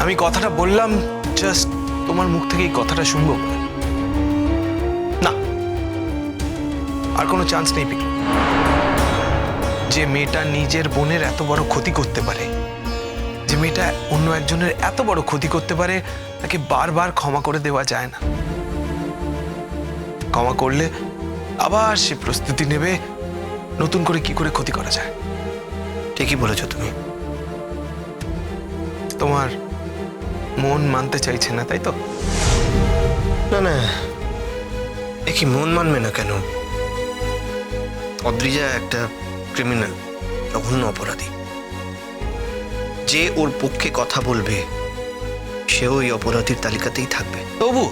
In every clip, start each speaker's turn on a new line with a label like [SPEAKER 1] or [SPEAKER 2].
[SPEAKER 1] আমি কথাটা বললাম জাস্ট তোমার মুখ থেকে এই কথাটা শুনবো বলে। না, আর কোনো চান্স নেই পিকলু। যে মেয়েটা নিজের বোনের এত বড় ক্ষতি করতে পারে, যে মেয়েটা অন্য একজনের এত বড় ক্ষতি করতে পারে, তাকে বারবার ক্ষমা করে দেওয়া যায় না। ক্ষমা করলে আবার সে প্রস্তুতি নেবে নতুন করে কি করে ক্ষতি করা যায়।
[SPEAKER 2] ঠিকই বলেছ তুমি।
[SPEAKER 1] তোমার মন মানতে চাইছে না, তাই তো?
[SPEAKER 2] না না, এ কি মন মানবে না কেন? অদ্রিজা একটা ক্রিমিনাল, জঘন্য অপরাধী। যে ওর পক্ষে কথা বলবে সেও এই অপরাধীর তালিকাতেই থাকবে।
[SPEAKER 1] তবু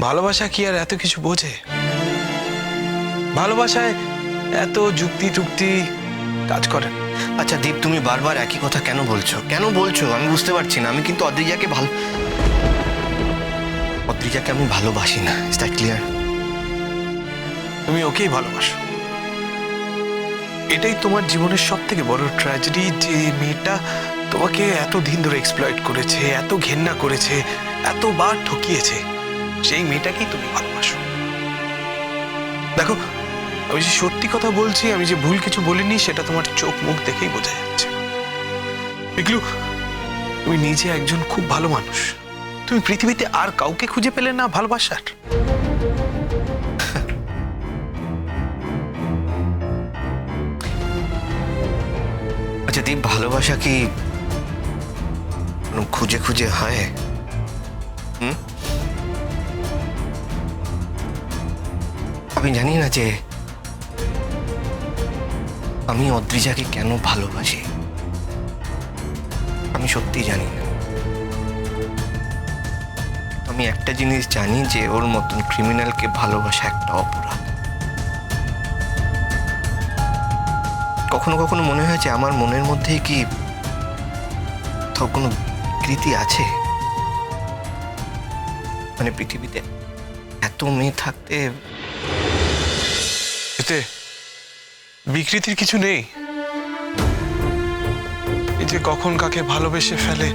[SPEAKER 1] ভালোবাসা কি আর এত কিছু বোঝে? ভালোবাসায় এত যুক্তি টুক্তি কাজ করে না।
[SPEAKER 2] আচ্ছা দীপ, তুমি বারবার একই কথা কেন বলছো? আমি বুঝতে পারছি না। আমি কিন্তু অদ্রিজাকে আমি ভালোবাসি না। Is that clear?
[SPEAKER 1] তুমি ওকেই ভালোবাসো। এটাই তোমার জীবনের সব থেকে বড় ট্র্যাজেডি, যে মেয়েটা তোমাকে এতদিন ধরে এক্সপ্লয়েট করেছে, এত ঘেন্না করেছে, এতবার ঠকিয়েছে, সেই মেয়েটাকেই তুমি ভালোবাসো। দেখো, আমি যে সত্যি কথা বলছি, আমি যে ভুল কিছু বলিনি, সেটা তোমার চোখ মুখ দেখেই বোঝা যাচ্ছে। পিকলু, তুমি নিজে একজন খুব ভালো মানুষ। তুমি পৃথিবীতে আর কাউকে খুঁজে পেলে না ভালোবাসার?
[SPEAKER 2] আচ্ছা দীপ, ভালোবাসা কি খুঁজে খুঁজে হয়? আমি জানি না যে আমি অদ্রিজাকে কেন ভালোবাসি। আমি সত্যি জানি না। আমি একটা জিনিস জানি, যে ওর মতন ক্রিমিনালকে ভালোবাসা একটা অপরাধ। কখনো কখনো মনে হয়েছে আমার মনের মধ্যে কি কোনো কৃতি আছে? মানে পৃথিবীতে এত মেয়ে থাকতে
[SPEAKER 1] এতে বিকৃতির কিছু নেই। এই যে কখন কাকে ভালোবেসে ফেলে,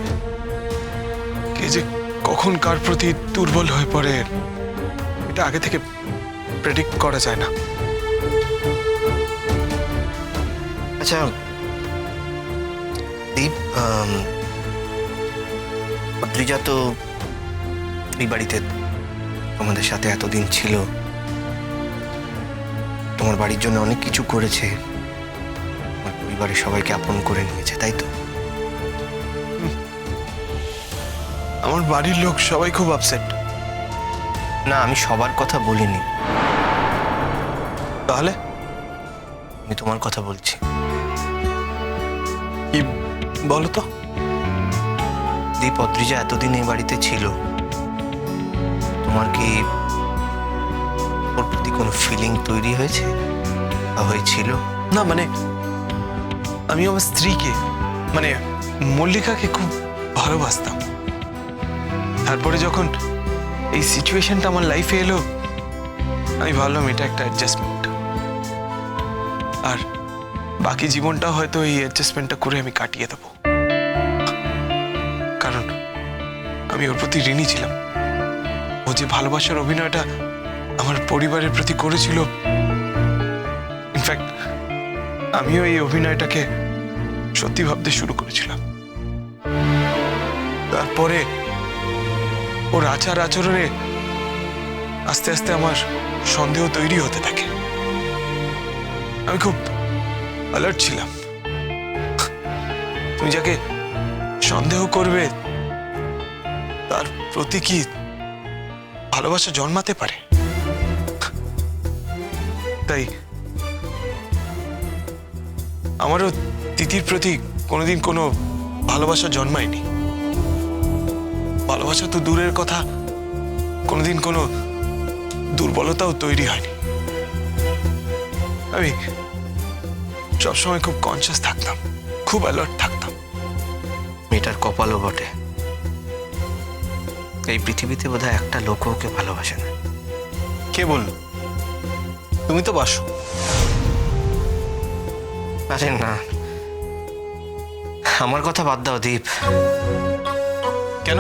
[SPEAKER 1] কে যে কখন কার প্রতি দুর্বল হয়ে পড়ে, এটা আগে থেকে প্রেডিক্ট করা যায় না।
[SPEAKER 2] আচ্ছা দীপ, অদ্রিজা তো এই বাড়িতে তোমাদের সাথে এতদিন ছিল, তোমার বাড়ির জন্য অনেক কিছু করেছে, তোমার পরিবারের সবাইকে আপন করে নিয়েছে, তাই তো?
[SPEAKER 1] আমার বাড়ির লোক সবাই খুব আপসেট।
[SPEAKER 2] না, আমি সবার কথা বলিনি।
[SPEAKER 1] তাহলে
[SPEAKER 2] আমি তোমার কথা বলছি।
[SPEAKER 1] কি বলো তো?
[SPEAKER 2] দীপ, অদ্রিজা এতদিন এই বাড়িতে ছিল, তোমার কি ওর প্রতি কোনো ফিলিং তৈরি হয়েছে বা হয়েছিল?
[SPEAKER 1] না মানে, আমি আমার স্ত্রীকে, মানে মল্লিকাকে খুব ভালোবাসতাম। তারপরে যখন এই সিচুয়েশনটা আমার লাইফে এলো, আমি ভাবলাম এটা একটা অ্যাডজাস্টমেন্ট, আর বাকি জীবনটা হয়তো এই অ্যাডজাস্টমেন্টটা করে আমি কাটিয়ে দেবো। কারণ আমি ওর প্রতি ঋণী ছিলাম। ও যে ভালোবাসার অভিনয়টা আমার পরিবারের প্রতি করেছিল, ইনফ্যাক্ট আমিও এই অভিনয়টাকে সত্যি ভাবতে শুরু করেছিলাম। তারপরে ওর আচার আচরণে আস্তে আস্তে আমার সন্দেহ তৈরি হতে থাকে। আমি খুব অ্যালার্ট ছিলাম। তুমি যাকে সন্দেহ করবে তার প্রতি কি ভালোবাসা জন্মাতে পারে? তাই আমারও তিতির প্রতি কোনোদিন কোনো ভালোবাসা জন্মায়নি। ভালোবাসা তো দূরের কথা, কোনোদিন কোনো দুর্বলতাও তৈরি হয়নি। আমি সবসময় খুব কনসিয়াস থাকতাম, খুব অ্যালার্ট থাকতাম।
[SPEAKER 2] মেয়েটার কপালও বটে, এই পৃথিবীতে বোধহয় একটা লোক ওকে ভালোবাসে না।
[SPEAKER 1] কে বললো? তুমি তো বাসো।
[SPEAKER 2] আরে না, আমার কথা বাদ দাও দীপ।
[SPEAKER 1] কেন?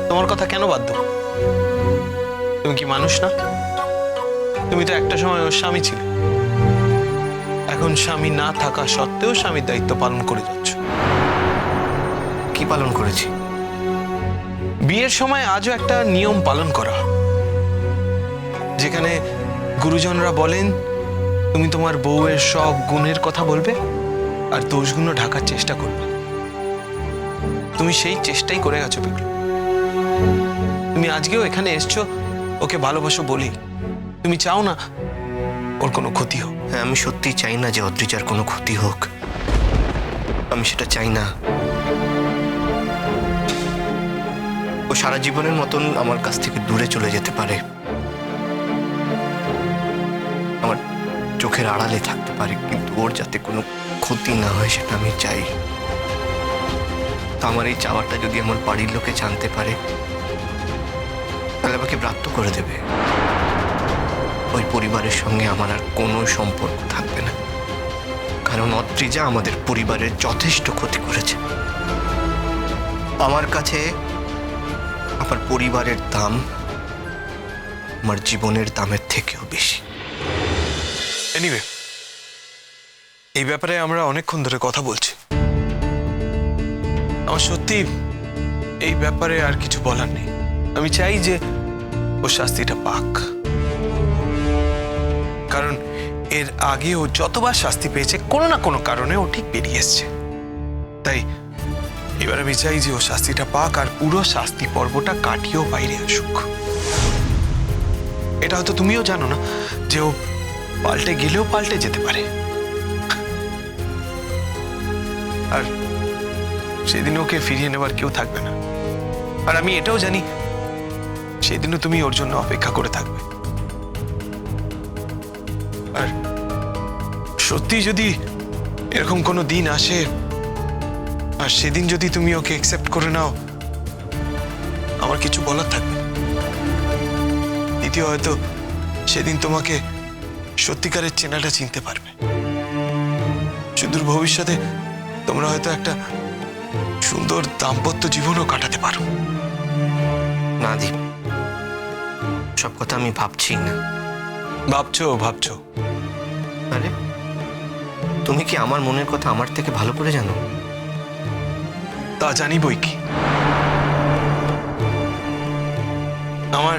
[SPEAKER 1] তোমার কথা কেন বাদ দেবো? তুমি কি মানুষ না? তুমি তো একটা সময় ওর স্বামী ছিলে। এখন স্বামী না থাকা সত্ত্বেও স্বামীর দায়িত্ব পালন করে যাচ্ছ।
[SPEAKER 2] কি পালন করেছি?
[SPEAKER 1] বিয়ের সময় আজও একটা নিয়ম পালন করা হয়, যেখানে গুরুজনরা বলেন তুমি তোমার বউয়ের সব গুণের কথা বলবে আর দোষগুলো ঢাকার চেষ্টা করবে। তুমি সেই চেষ্টাই করে গেছো পিকলু। তুমি আজকেও এখানে এসছো ওকে ভালোবাসো বলি। তুমি চাও না ওর কোনো ক্ষতি হোক।
[SPEAKER 2] হ্যাঁ, আমি সত্যি চাই না যে অদ্রিজার কোনো ক্ষতি হোক। আমি সেটা চাই না। ও সারা জীবনের মতন আমার কাছ থেকে দূরে চলে যেতে পারে, আমার চোখের আড়ালে থাকতে পারে, কিন্তু ওর যাতে কোনো ক্ষতি না হয় সেটা আমি চাই। তো আমার এই চাওয়াটা যদি আমার বাড়ির লোকে জানতে পারে তাহলে আমাকে ব্রাত্য করে দেবে। ওই পরিবারের সঙ্গে আমার আর কোনো সম্পর্ক থাকবে না, কারণ অদ্রিজা আমাদের পরিবারের যথেষ্ট ক্ষতি করেছে। আমার কাছে আমার পরিবারের দাম আমার জীবনের দামের থেকেও বেশি।
[SPEAKER 1] এনিওয়ে, এই ব্যাপারে আমরা অনেকক্ষণ ধরে কথা বলছি। আমার সত্যি এই ব্যাপারে আর কিছু বলার নেই। আমি চাই যে ও শাস্তিটা পাক, কারণ এর আগে ও যতবার শাস্তি পেয়েছে কোনো না কোনো কারণে ও ঠিক বেরিয়ে এসছে। তাই এবার আমি চাই যে ও শাস্তিটা পাক আর পুরো শাস্তি পর্বটা কাটিয়েও বাইরে আসুক। এটা হয়তো তুমিও জানো না যে ও পাল্টে গেলেও পাল্টে যেতে পারে, আর সেদিন ওকে ফিরিয়ে নেবার কেউ থাকবে না। আর আমি এটাও জানি সেদিনও তুমি ওর জন্য অপেক্ষা করে থাকবে। আর সত্যি যদি এরকম কোনো দিন আসে আর সেদিন যদি তুমি ওকে অ্যাকসেপ্ট করে নাও, আমার কিছু বলার থাকবে না। দ্বিতীয় হয়তো সেদিন তোমাকে সত্যিকারের চেনাটা চিনতে পারবে। সুদূর ভবিষ্যতে তোমরা হয়তো একটা সুন্দর দাম্পত্য জীবনও কাটাতে পারো।
[SPEAKER 2] না দীপ, সব কথা আমি ভাবছি না।
[SPEAKER 1] ভাবছো?
[SPEAKER 2] আরে তুমি কি আমার মনের কথা আমার থেকে ভালো করে জানো?
[SPEAKER 1] তা জানি বই কি। আমার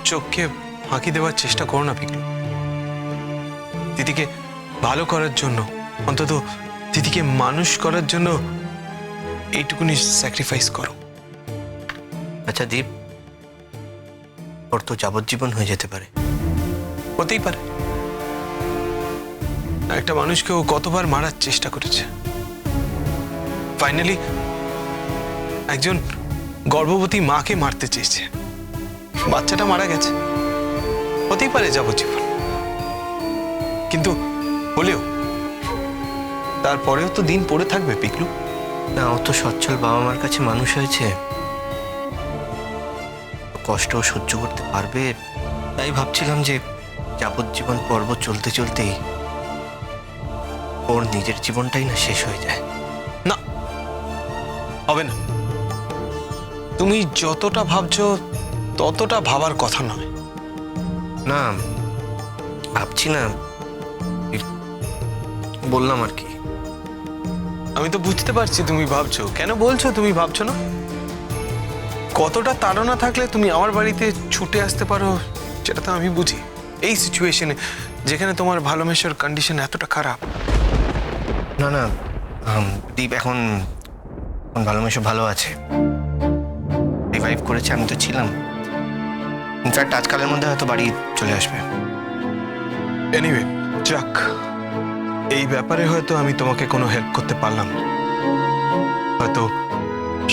[SPEAKER 1] চোখকে ফাঁকি দেওয়ার চেষ্টা করো না পিকলু। দিদিকে ভালো করার জন্য, অন্তত দিদিকে মানুষ করার জন্য এইটুকুনি স্যাক্রিফাইস করো।
[SPEAKER 2] আচ্ছা দীপ, ওর তো যাবজ্জীবন হয়ে যেতে পারে।
[SPEAKER 1] হতেই পারে। একটা মানুষকে ও কতবার মারার চেষ্টা করেছে। ফাইনালি একজন গর্ভবতী মাকে মারতে চেয়েছে, বাচ্চাটা মারা গেছে। হতেই পারে যাবজ্জীবন, কিন্তু হলেও তারপরেও তো দিন পড়ে থাকবে পিকলু।
[SPEAKER 2] না, ও তো সচ্ছল বাবা মার কাছে মানুষ হয়েছে, কষ্ট সহ্য করতে পারবে। তাই ভাবছিলাম যে যাবজ্জীবন পর্ব চলতে চলতেই ওর নিজের জীবনটাই না শেষ হয়ে যায়।
[SPEAKER 1] না, হবে না। তুমি যতটা ভাবছো ততটা ভাবার কথা নয়।
[SPEAKER 2] না, ভাবছি না, বললাম আর কি।
[SPEAKER 1] আমি তো বুঝতে পারছি তুমি ভাবছো। কেন বলছো তুমি ভাবছো না? কতটা তাড়না থাকলে তুমি আমার বাড়িতে ছুটে আসতে পারো সেটা তো আমি বুঝি। এই সিচুয়েশনে যেখানে তোমার ভালোবাসার কন্ডিশন এতটা খারাপ।
[SPEAKER 2] না না, দীপ এখন ভালোবাসা ভালো আছে, রিভাইভ করেছে। আমি তো ছিলাম, ইনফ্যাক্ট আজকালের মধ্যে হয়তো বাড়ি চলে আসবে।
[SPEAKER 1] এনিওয়ে, যাক, এই ব্যাপারে হয়তো আমি তোমাকে কোনো হেল্প করতে পারলাম না। হয়তো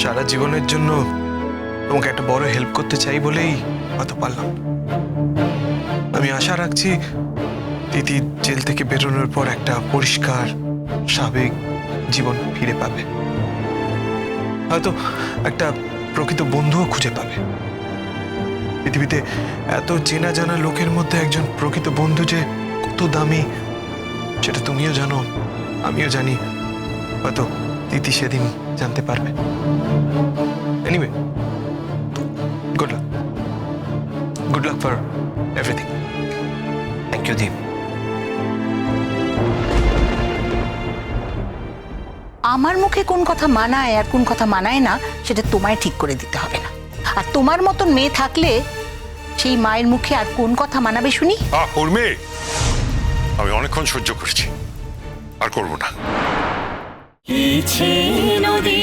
[SPEAKER 1] সারা জীবনের জন্য তোমাকে একটা বড় হেল্প করতে চাই বলেই হয়তো পারলাম। আমি আশা রাখছি দিদি জেল থেকে বেরোনোর পর একটা পরিষ্কার স্বাভাবিক জীবন ফিরে পাবে, হয়তো একটা প্রকৃত বন্ধুও খুঁজে পাবে। পৃথিবীতে এত চেনা জানা লোকের মধ্যে একজন প্রকৃত বন্ধু যে কত দামি সেটা তুমিও জানো, আমিও জানি। হয়তো তিথি সেদিন জানতে পারবে। Anyway, good luck, good luck for everything.
[SPEAKER 2] Thank you Deep.
[SPEAKER 3] আমার মুখে কোন কথা মানায় আর কোন কথা মানায় না সেটা তোমায় ঠিক করে দিতে হবে না। আর তোমার মতন মেয়ে থাকলে সেই মায়ের মুখে আর কোন কথা মানাবে শুনি?
[SPEAKER 4] উর্মি, আমি অনেকক্ষণ সহ্য করেছি, আর করবো না।
[SPEAKER 5] নদী